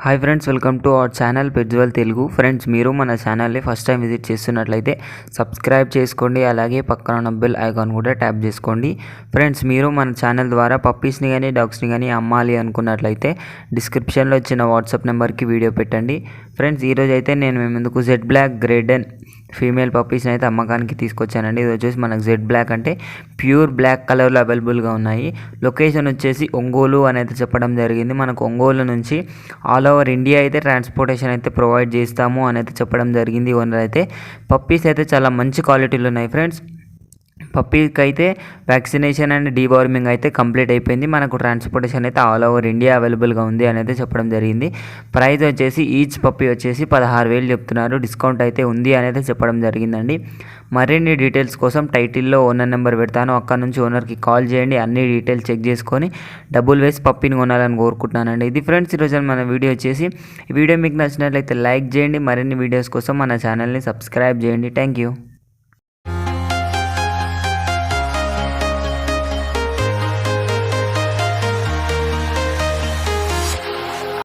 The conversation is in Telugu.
Hi friends, welcome to our channel పెజ్వల్ తెలుగు. ఫ్రెండ్స్, మీరు మన ఛానల్ని ఫస్ట్ టైం విజిట్ చేస్తున్నట్లయితే సబ్స్క్రైబ్ చేసుకోండి, అలాగే పక్కన ఉన్న బెల్ ఐకాన్ కూడా ట్యాప్ చేసుకోండి. ఫ్రెండ్స్, మీరు మన ఛానల్ ద్వారా పప్పీస్ని కానీ డాగ్స్ని కానీ అమ్మాలి అనుకున్నట్లయితే డిస్క్రిప్షన్లో ఇచ్చిన వాట్సాప్ నెంబర్కి వీడియో పెట్టండి. ఫ్రెండ్స్, ఈరోజు అయితే నేను మీ ముందుకు జెడ్ బ్లాక్ గ్రేడెన్ ఫీమేల్ పప్పీస్ని అయితే అమ్మకానికి తీసుకొచ్చానండి. ఇది వచ్చేసి మనకు జెడ్ బ్లాక్ అంటే ప్యూర్ బ్లాక్ కలర్లో అవైలబుల్గా ఉన్నాయి. లొకేషన్ వచ్చేసి ఒంగోలు అని అయితే చెప్పడం జరిగింది. మనకు ఒంగోలు నుంచి ఆల్ ఓవర్ ఇండియా అయితే ట్రాన్స్పోర్టేషన్ అయితే ప్రొవైడ్ చేస్తాము అని అయితే చెప్పడం జరిగింది ఓనర్ అయితే. పప్పీస్ అయితే చాలా మంచి క్వాలిటీలు ఉన్నాయి ఫ్రెండ్స్. పప్పీకి అయితే వ్యాక్సినేషన్ అండ్ డీవార్మింగ్ అయితే కంప్లీట్ అయిపోయింది. మనకు ట్రాన్స్పోర్టేషన్ అయితే ఆల్ ఓవర్ ఇండియా అవైలబుల్గా ఉంది అని అయితే చెప్పడం జరిగింది. ప్రైస్ వచ్చేసి ఈచ్ పప్పీ వచ్చేసి 16,000 చెప్తున్నారు. డిస్కౌంట్ అయితే ఉంది అని అయితే చెప్పడం జరిగిందండి. మరిన్ని డీటెయిల్స్ కోసం టైటిల్లో ఓనర్ నెంబర్ పెడతాను, అక్కడ నుంచి ఓనర్కి కాల్ చేయండి. అన్ని డీటెయిల్స్ చెక్ చేసుకొని డబ్బులు వేసి పప్పీని కొనాలని కోరుకుంటున్నానండి. ఇది ఫ్రెండ్స్ ఈరోజు మన వీడియో వచ్చేసి. ఈ వీడియో మీకు నచ్చినట్లయితే లైక్ చేయండి. మరిన్ని వీడియోస్ కోసం మన ఛానల్ని సబ్స్క్రైబ్ చేయండి. Thank you.